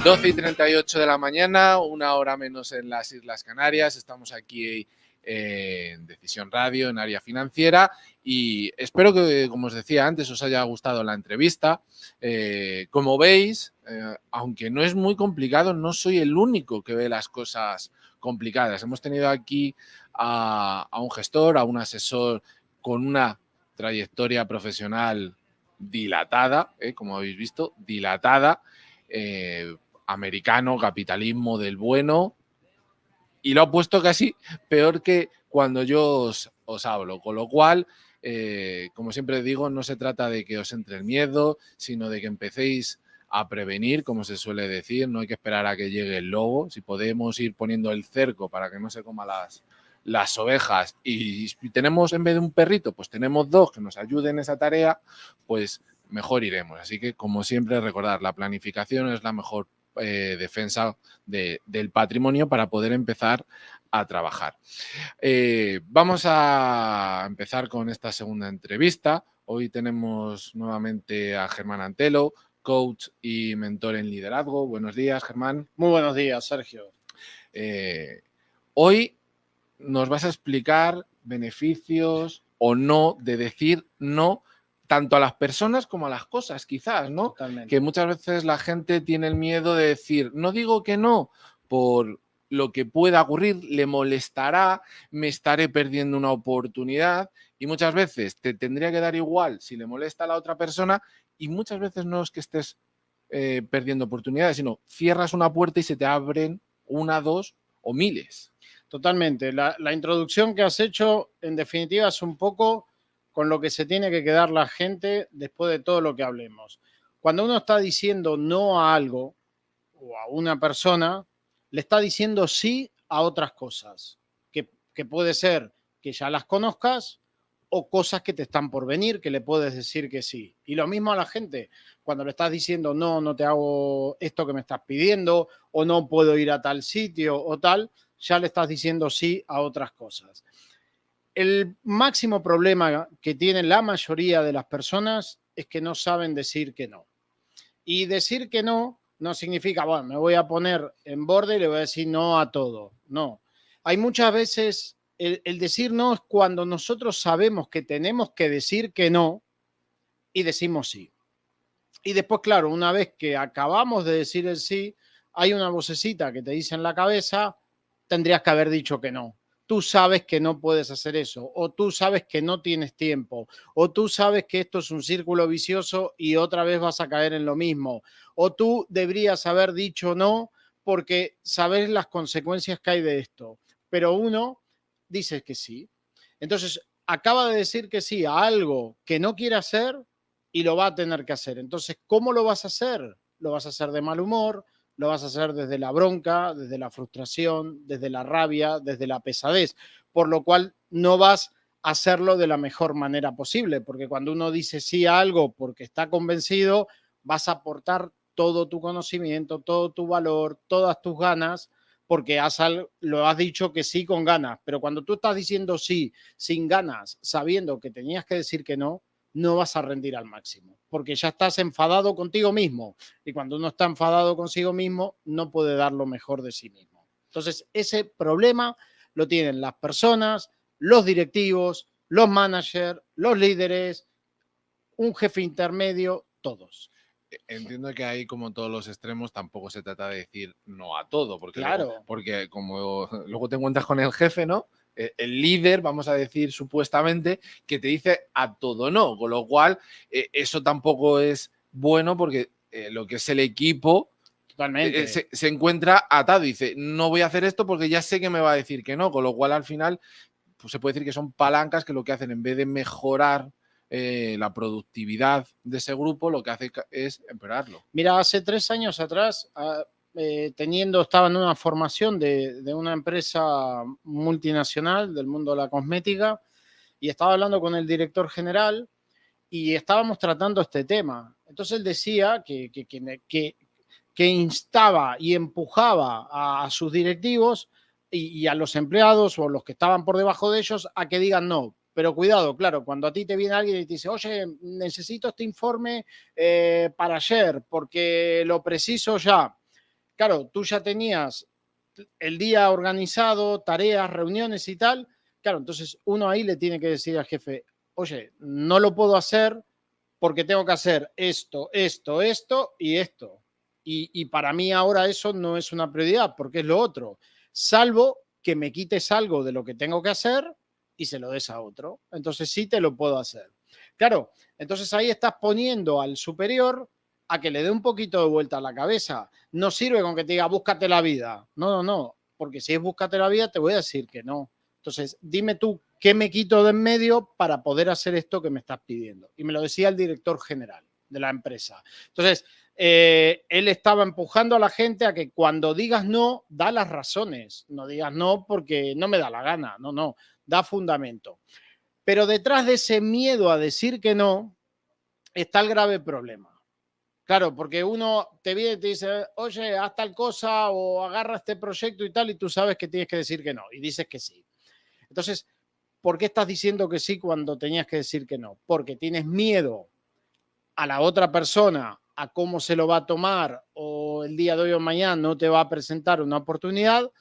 12:38 de la mañana, una hora menos en las Islas Canarias. Estamos aquí en Decisión Radio, en Área Financiera, y espero que, como os decía antes, os haya gustado la entrevista. Como veis, aunque no es muy complicado, no soy el único que ve las cosas complicadas. Hemos tenido aquí a un gestor, a un asesor con una trayectoria profesional dilatada, como habéis visto, dilatada, americano, capitalismo del bueno, y lo ha puesto casi peor que cuando yo os hablo, con lo cual, como siempre digo, no se trata de que os entre el miedo, sino de que empecéis a prevenir, como se suele decir. No hay que esperar a que llegue el lobo. Si podemos ir poniendo el cerco para que no se coma las ovejas, y tenemos, en vez de un perrito, pues tenemos dos que nos ayuden en esa tarea, pues mejor iremos. Así que, como siempre, recordar, la planificación es la mejor defensa del patrimonio para poder empezar a trabajar. Vamos a empezar con esta segunda entrevista. Hoy tenemos nuevamente a Germán Antelo, coach y mentor en liderazgo. Buenos días, Germán. Muy buenos días, Sergio. Hoy nos vas a explicar beneficios o no de decir no, tanto a las personas como a las cosas, quizás, ¿no? Totalmente. Que muchas veces la gente tiene el miedo de decir, no digo que no, por lo que pueda ocurrir, le molestará, me estaré perdiendo una oportunidad, y muchas veces te tendría que dar igual si le molesta a la otra persona, y muchas veces no es que estés perdiendo oportunidades, sino cierras una puerta y se te abren una, dos o miles. Totalmente. La introducción que has hecho, en definitiva, es un poco con lo que se tiene que quedar la gente después de todo lo que hablemos. Cuando uno está diciendo no a algo o a una persona, le está diciendo sí a otras cosas, que puede ser que ya las conozcas o cosas que te están por venir, que le puedes decir que sí. Y lo mismo a la gente, cuando le estás diciendo no, no te hago esto que me estás pidiendo, o no puedo ir a tal sitio o tal, ya le estás diciendo sí a otras cosas. El máximo problema que tienen la mayoría de las personas es que no saben decir que no. Y decir que no no significa, bueno, me voy a poner en borde y le voy a decir no a todo. No. Hay muchas veces, el decir no es cuando nosotros sabemos que tenemos que decir que no y decimos sí. Y después, claro, una vez que acabamos de decir el sí, hay una vocecita que te dice en la cabeza, tendrías que haber dicho que no. Tú sabes que no puedes hacer eso, o tú sabes que no tienes tiempo, o tú sabes que esto es un círculo vicioso y otra vez vas a caer en lo mismo, o tú deberías haber dicho no porque sabes las consecuencias que hay de esto, pero uno dice que sí. Entonces, acaba de decir que sí a algo que no quiere hacer y lo va a tener que hacer. Entonces, ¿cómo lo vas a hacer? Lo vas a hacer de mal humor, lo vas a hacer desde la bronca, desde la frustración, desde la rabia, desde la pesadez, por lo cual no vas a hacerlo de la mejor manera posible, porque cuando uno dice sí a algo porque está convencido, vas a aportar todo tu conocimiento, todo tu valor, todas tus ganas, porque lo has dicho que sí con ganas, pero cuando tú estás diciendo sí sin ganas, sabiendo que tenías que decir que no, no vas a rendir al máximo, porque ya estás enfadado contigo mismo. Y cuando uno está enfadado consigo mismo, no puede dar lo mejor de sí mismo. Entonces, ese problema lo tienen las personas, los directivos, los managers, los líderes, un jefe intermedio, todos. Entiendo que ahí, como todos los extremos, tampoco se trata de decir no a todo, porque, Claro. porque como luego te encuentras con el jefe, ¿no? El líder, vamos a decir supuestamente, que te dice a todo no, con lo cual eso tampoco es bueno, porque lo que es el equipo Totalmente. se encuentra atado y dice, no voy a hacer esto porque ya sé que me va a decir que no, con lo cual al final pues se puede decir que son palancas que lo que hacen, en vez de mejorar la productividad de ese grupo, lo que hace es empeorarlo. Mira, hace 3 años atrás, estaba en una formación de una empresa multinacional del mundo de la cosmética y estaba hablando con el director general y estábamos tratando este tema. Entonces él decía que instaba y empujaba a sus directivos y a los empleados o los que estaban por debajo de ellos a que digan no. Pero cuidado, claro, cuando a ti te viene alguien y te dice, oye, necesito este informe para ayer porque lo preciso ya. claro, tú ya tenías el día organizado, tareas, reuniones y tal. Claro, entonces uno ahí le tiene que decir al jefe, oye, no lo puedo hacer porque tengo que hacer esto, esto, esto y esto. Y para mí ahora eso no es una prioridad porque es lo otro. Salvo que me quites algo de lo que tengo que hacer y se lo des a otro. Entonces sí te lo puedo hacer. Claro, entonces ahí estás poniendo al superior a que le dé un poquito de vuelta a la cabeza. No sirve con que te diga, búscate la vida. No, no, no. Porque si es búscate la vida, te voy a decir que no. Entonces, dime tú qué me quito de en medio para poder hacer esto que me estás pidiendo. Y me lo decía el director general de la empresa. Entonces, él estaba empujando a la gente a que cuando digas no, da las razones. No digas no porque no me da la gana. No, no, da fundamento. Pero detrás de ese miedo a decir que no está el grave problema. Claro, porque uno te viene y te dice, oye, haz tal cosa o agarra este proyecto y tal, y tú sabes que tienes que decir que no, y dices que sí. Entonces, ¿por qué estás diciendo que sí cuando tenías que decir que no? Porque tienes miedo a la otra persona, a cómo se lo va a tomar, o el día de hoy o mañana no te va a presentar una oportunidad,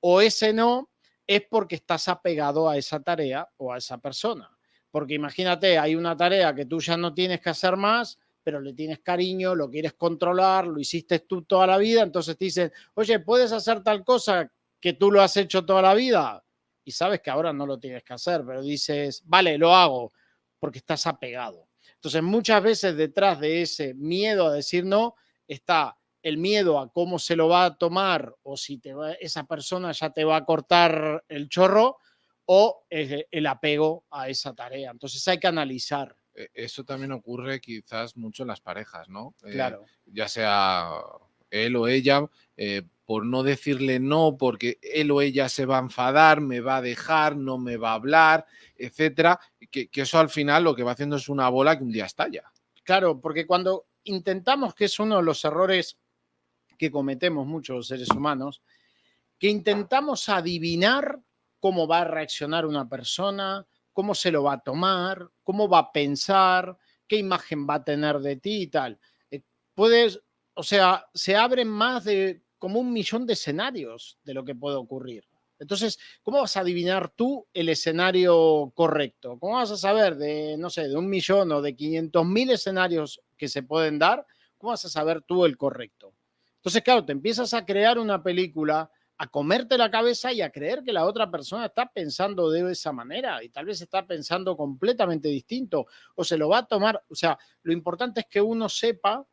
o ese no es porque estás apegado a esa tarea o a esa persona. Porque imagínate, hay una tarea que tú ya no tienes que hacer más, pero le tienes cariño, lo quieres controlar, lo hiciste tú toda la vida, entonces te dicen, oye, ¿puedes hacer tal cosa que tú lo has hecho toda la vida? Y sabes que ahora no lo tienes que hacer, pero dices, vale, lo hago, porque estás apegado. Entonces, muchas veces detrás de ese miedo a decir no está el miedo a cómo se lo va a tomar o si esa persona ya te va a cortar el chorro o el apego a esa tarea. Entonces hay que analizar. Eso también ocurre quizás mucho en las parejas, ¿no? Claro. Ya sea él o ella, por no decirle no, porque él o ella se va a enfadar, me va a dejar, no me va a hablar, etcétera, que eso al final lo que va haciendo es una bola que un día estalla. Claro, porque cuando intentamos, que es uno de los errores que cometemos muchos seres humanos, que intentamos adivinar cómo va a reaccionar una persona, cómo se lo va a tomar, cómo va a pensar, qué imagen va a tener de ti y tal. Puedes, o sea, se abren más de como 1.000.000 de escenarios de lo que puede ocurrir. Entonces, ¿cómo vas a adivinar tú el escenario correcto? ¿Cómo vas a saber de, no sé, de 1.000.000 o de 500.000 escenarios que se pueden dar? ¿Cómo vas a saber tú el correcto? Entonces, claro, te empiezas a crear una película, a comerte la cabeza y a creer que la otra persona está pensando de esa manera y tal vez está pensando completamente distinto o se lo va a tomar. O sea, lo importante es que uno sepa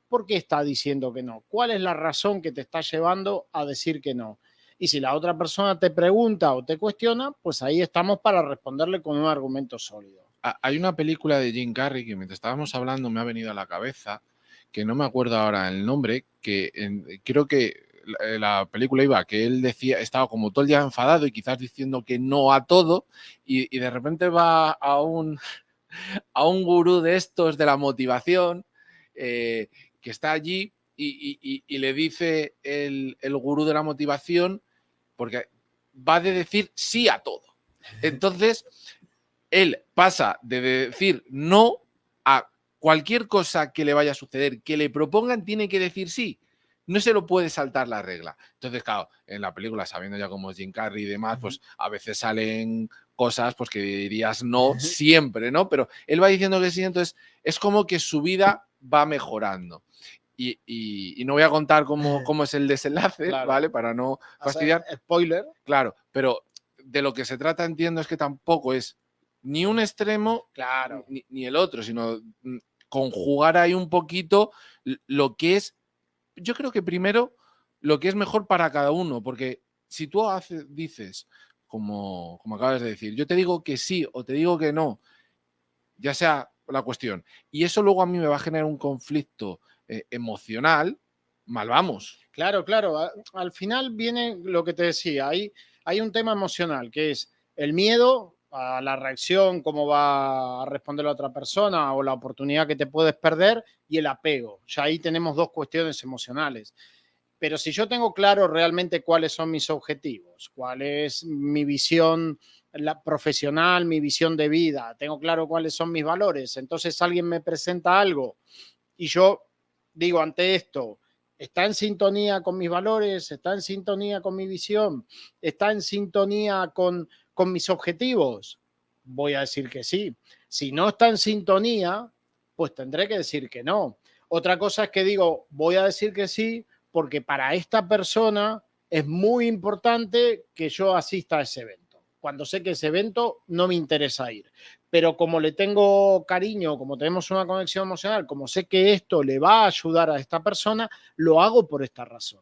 por qué está diciendo que no, cuál es la razón que te está llevando a decir que no. Y si la otra persona te pregunta o te cuestiona, pues ahí estamos para responderle con un argumento sólido. Hay una película de Jim Carrey que mientras estábamos hablando me ha venido a la cabeza, que no me acuerdo ahora el nombre, creo que la película iba, que él decía, estaba como todo el día enfadado y quizás diciendo que no a todo, y de repente va a un gurú de estos de la motivación, que está allí y le dice el gurú de la motivación, porque va de decir sí a todo. Entonces, él pasa de decir no a cualquier cosa que le vaya a suceder, que le propongan, tiene que decir sí. No se lo puede saltar la regla. Entonces, claro, en la película, sabiendo ya cómo es Jim Carrey y demás, pues a veces salen cosas pues que dirías no siempre, ¿no? Pero él va diciendo que sí, entonces es como que su vida va mejorando. Y no voy a contar cómo es el desenlace, Claro. ¿vale? Para no fastidiar. Spoiler. Claro, pero de lo que se trata, entiendo, es que tampoco es ni un extremo Claro. ni el otro, sino conjugar ahí un poquito lo que es, yo creo que primero, lo que es mejor para cada uno, porque si tú dices, como acabas de decir, yo te digo que sí o te digo que no, ya sea la cuestión, y eso luego a mí me va a generar un conflicto emocional, mal vamos. Claro, claro. Al final viene lo que te decía. Hay un tema emocional que es el miedo a la reacción, cómo va a responder la otra persona o la oportunidad que te puedes perder y el apego. Ya ahí tenemos dos cuestiones emocionales. Pero si yo tengo claro realmente cuáles son mis objetivos, cuál es mi visión profesional, mi visión de vida, tengo claro cuáles son mis valores, entonces alguien me presenta algo y yo digo ante esto, ¿Está en sintonía con mis valores? ¿Está en sintonía con mi visión? ¿Está en sintonía con mis objetivos? Voy a decir que sí. Si no está en sintonía, pues tendré que decir que no. Otra cosa es que digo, voy a decir que sí porque para esta persona es muy importante que yo asista a ese evento. Cuando sé que ese evento no me interesa ir. Pero como le tengo cariño, como tenemos una conexión emocional, como sé que esto le va a ayudar a esta persona, lo hago por esta razón.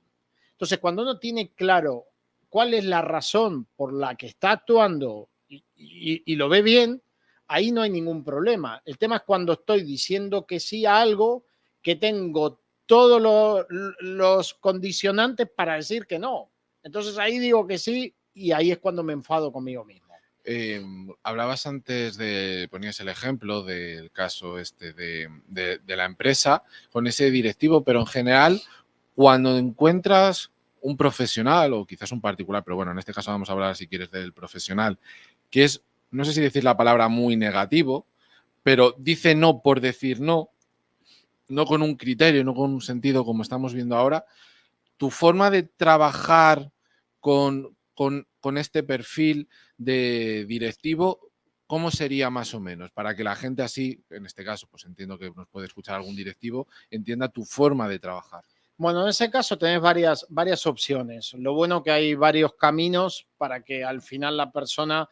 Entonces, cuando uno tiene claro cuál es la razón por la que está actuando y lo ve bien, ahí no hay ningún problema. El tema es cuando estoy diciendo que sí a algo que tengo todos los condicionantes para decir que no. Entonces ahí digo que sí y ahí es cuando me enfado conmigo mismo. Hablabas antes ponías el ejemplo del caso de la empresa con ese directivo, pero en general, cuando encuentras un profesional o quizás un particular, pero bueno, en este caso vamos a hablar, si quieres, del profesional, que es, no sé si decir la palabra muy negativo, pero dice no por decir no, no con un criterio, no con un sentido como estamos viendo ahora, tu forma de trabajar con este perfil de directivo, ¿cómo sería más o menos? Para que la gente así, en este caso, pues entiendo que nos puede escuchar algún directivo, entienda tu forma de trabajar. Bueno, en ese caso tenés varias opciones. Lo bueno que hay varios caminos para que al final la persona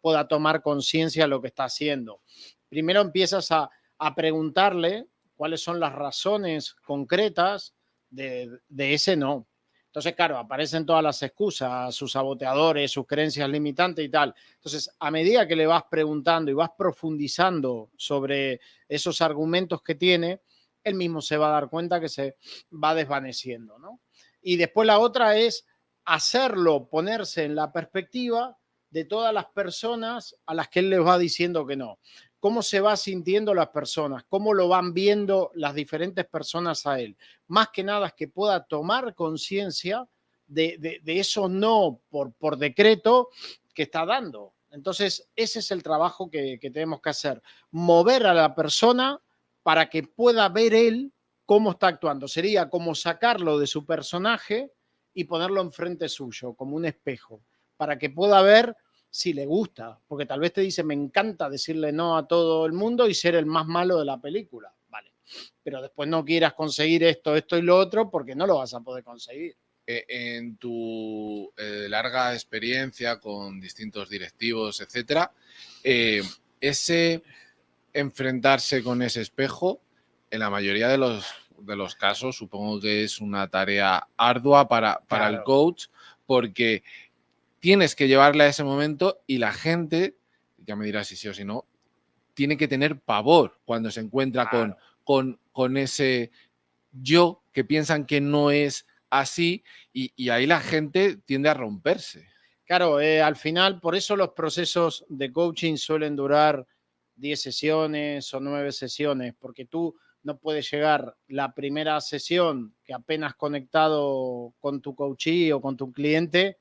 pueda tomar conciencia de lo que está haciendo. Primero empiezas a preguntarle cuáles son las razones concretas de ese no. Entonces, claro, aparecen todas las excusas, sus saboteadores, sus creencias limitantes y tal. Entonces, a medida que le vas preguntando y vas profundizando sobre esos argumentos que tiene, él mismo se va a dar cuenta que se va desvaneciendo, ¿no? Y después la otra es hacerlo, ponerse en la perspectiva de todas las personas a las que él les va diciendo que no. ¿Cómo se va sintiendo las personas? ¿Cómo lo van viendo las diferentes personas a él? Más que nada es que pueda tomar conciencia de eso no por decreto que está dando. Entonces, ese es el trabajo que tenemos que hacer. Mover a la persona para que pueda ver él cómo está actuando. Sería como sacarlo de su personaje y ponerlo enfrente suyo, como un espejo, para que pueda ver si le gusta, porque tal vez te dice, me encanta decirle no a todo el mundo y ser el más malo de la película, vale, pero después no quieras conseguir esto, esto y lo otro, porque no lo vas a poder conseguir. En tu larga experiencia con distintos directivos, etcétera, ese enfrentarse con ese espejo, en la mayoría de los casos, supongo que es una tarea ardua para Claro. el coach, porque tienes que llevarle a ese momento y la gente, ya me dirás si sí o si no, tiene que tener pavor cuando se encuentra Claro. con ese yo que piensan que no es así y ahí la gente tiende a romperse. Claro, al final, por eso los procesos de coaching suelen durar 10 sesiones o 9 sesiones, porque tú no puedes llegar la primera sesión que apenas conectado con tu coachee o con tu cliente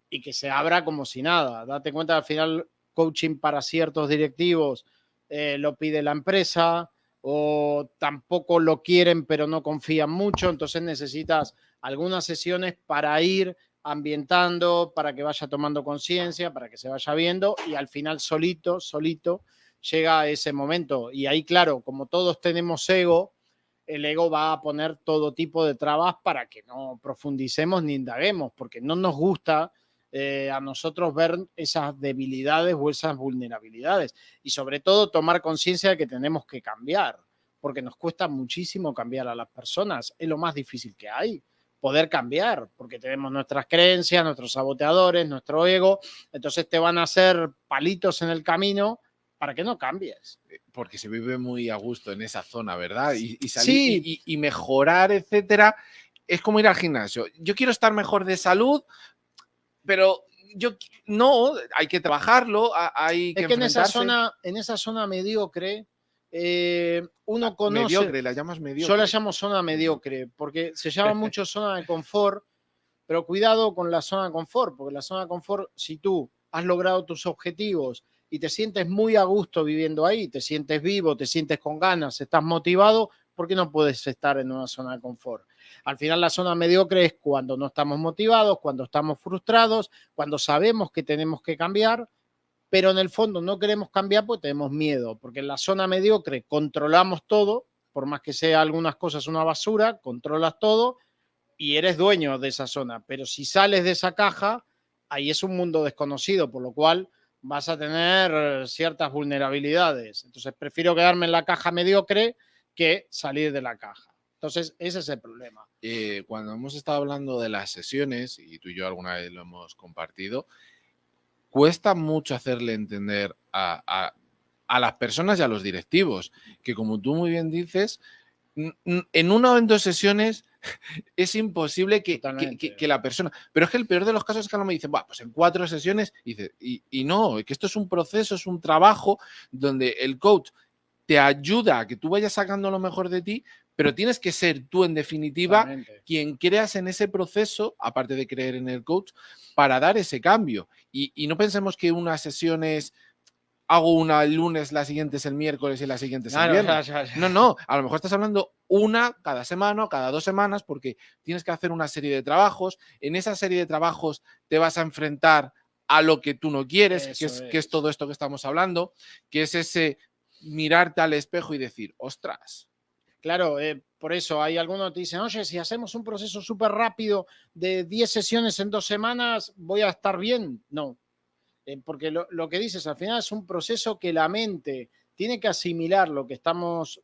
y que se abra como si nada. Date cuenta, al final, coaching para ciertos directivos lo pide la empresa o tampoco lo quieren, pero no confían mucho. Entonces necesitas algunas sesiones para ir ambientando, para que vaya tomando conciencia, para que se vaya viendo y al final solito llega ese momento. Y ahí, claro, como todos tenemos ego, el ego va a poner todo tipo de trabas para que no profundicemos ni indaguemos, porque no nos gusta a nosotros ver esas debilidades o esas vulnerabilidades y sobre todo tomar conciencia de que tenemos que cambiar, porque nos cuesta muchísimo cambiar a las personas, es lo más difícil que hay, poder cambiar, porque tenemos nuestras creencias, nuestros saboteadores, nuestro ego, entonces te van a hacer palitos en el camino para que no cambies. Porque se vive muy a gusto en esa zona, ¿verdad? Y salir Sí, y mejorar, etcétera, es como ir al gimnasio. Yo quiero estar mejor de salud, pero yo no, hay que trabajarlo, hay que es que enfrentarse. en esa zona mediocre, uno conoce, Mediocre, la llamas yo la mediocre. llamo zona mediocre, porque se llama mucho zona de confort, pero cuidado con la zona de confort, porque la zona de confort, si tú has logrado tus objetivos y te sientes muy a gusto viviendo ahí, te sientes vivo, te sientes con ganas, estás motivado, ¿por qué no puedes estar en una zona de confort? Al final la zona mediocre es cuando no estamos motivados, cuando estamos frustrados, cuando sabemos que tenemos que cambiar, pero en el fondo no queremos cambiar porque tenemos miedo, porque en la zona mediocre controlamos todo, por más que sea algunas cosas una basura, controlas todo y eres dueño de esa zona, pero si sales de esa caja, ahí es un mundo desconocido, por lo cual vas a tener ciertas vulnerabilidades. Entonces prefiero quedarme en la caja mediocre que salir de la caja. Entonces ese es el problema. Cuando hemos estado hablando de las sesiones, y tú y yo alguna vez lo hemos compartido, cuesta mucho hacerle entender a las personas y a los directivos que, como tú muy bien dices, en una o en 2 sesiones es imposible que la persona... Pero es que el peor de los casos es que no me dicen, pues en 4 sesiones, y no, que esto es un proceso, es un trabajo donde el coach te ayuda a que tú vayas sacando lo mejor de ti, pero tienes que ser tú, en definitiva, Totalmente. quien creas en ese proceso, aparte de creer en el coach, para dar ese cambio. Y no pensemos que una sesión es, hago una el lunes, la siguiente es el miércoles y la siguiente es el viernes. No, a lo mejor estás hablando una cada semana o cada 2 semanas, porque tienes que hacer una serie de trabajos. En esa serie de trabajos te vas a enfrentar a lo que tú no quieres, que es todo esto que estamos hablando, que es ese mirarte al espejo y decir, ostras. Claro, por eso hay algunos que te dicen, oye, si hacemos un proceso súper rápido de 10 sesiones en 2 semanas, ¿voy a estar bien? No, porque lo que dices, al final es un proceso que la mente tiene que asimilar lo que estamos,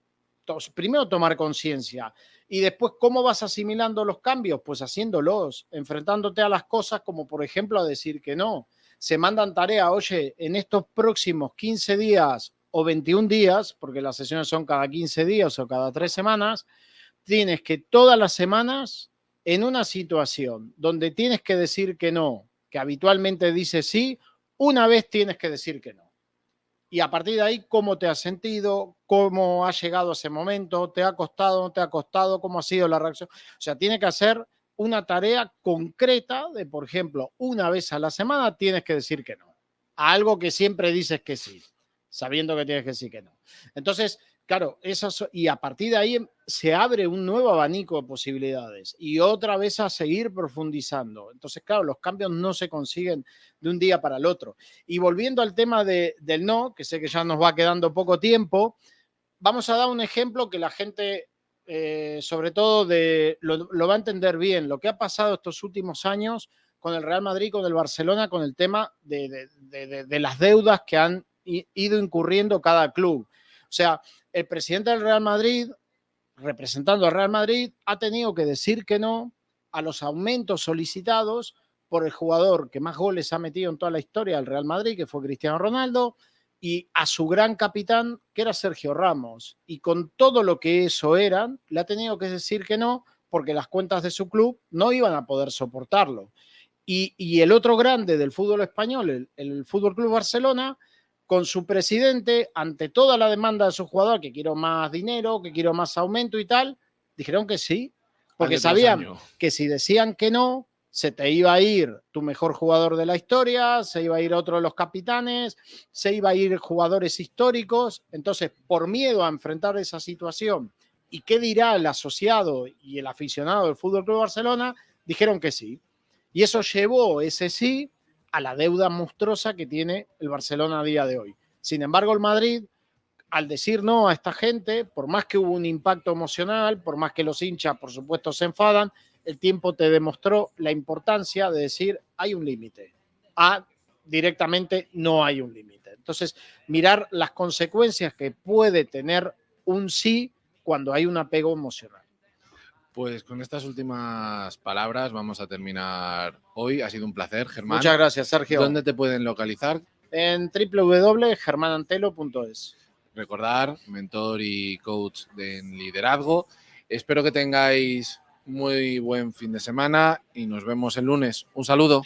primero tomar conciencia y después cómo vas asimilando los cambios, pues haciéndolos, enfrentándote a las cosas como por ejemplo a decir que no. Se mandan tareas, oye, en estos próximos 15 días o 21 días, porque las sesiones son cada 15 días o cada 3 semanas, tienes que todas las semanas en una situación donde tienes que decir que no, que habitualmente dices sí, una vez tienes que decir que no. Y a partir de ahí, ¿cómo te has sentido? ¿Cómo has llegado a ese momento? ¿Te ha costado? ¿No te ha costado? ¿Cómo ha sido la reacción? O sea, tiene que hacer una tarea concreta de, por ejemplo, una vez a la semana tienes que decir que no. A algo que siempre dices que sí, sabiendo que tienes que decir que no. Entonces, claro, y a partir de ahí se abre un nuevo abanico de posibilidades y otra vez a seguir profundizando. Entonces, claro, los cambios no se consiguen de un día para el otro. Y volviendo al tema del no, que sé que ya nos va quedando poco tiempo, vamos a dar un ejemplo que la gente, sobre todo, lo va a entender bien. Lo que ha pasado estos últimos años con el Real Madrid, con el Barcelona, con el tema de las deudas que han ido incurriendo cada club. O sea, el presidente del Real Madrid, representando al Real Madrid, ha tenido que decir que no a los aumentos solicitados por el jugador que más goles ha metido en toda la historia del Real Madrid, que fue Cristiano Ronaldo, y a su gran capitán, que era Sergio Ramos. Y con todo lo que eso eran, le ha tenido que decir que no, porque las cuentas de su club no iban a poder soportarlo. Y el otro grande del fútbol español, el Fútbol Club Barcelona, con su presidente, ante toda la demanda de su jugador, que quiero más dinero, que quiero más aumento y tal, dijeron que sí, porque sabían que si decían que no, se te iba a ir tu mejor jugador de la historia, se iba a ir otro de los capitanes, se iba a ir jugadores históricos. Entonces, por miedo a enfrentar esa situación y qué dirá el asociado y el aficionado del Fútbol Club Barcelona, dijeron que sí. Y eso llevó ese sí a la deuda monstruosa que tiene el Barcelona a día de hoy. Sin embargo, el Madrid, al decir no a esta gente, por más que hubo un impacto emocional, por más que los hinchas, por supuesto, se enfadan, el tiempo te demostró la importancia de decir hay un límite. Directamente no hay un límite. Entonces, mirar las consecuencias que puede tener un sí cuando hay un apego emocional. Pues con estas últimas palabras vamos a terminar hoy. Ha sido un placer, Germán. Muchas gracias, Sergio. ¿Dónde te pueden localizar? En www.germanantelo.es. Recordar, mentor y coach de liderazgo. Espero que tengáis muy buen fin de semana y nos vemos el lunes. Un saludo.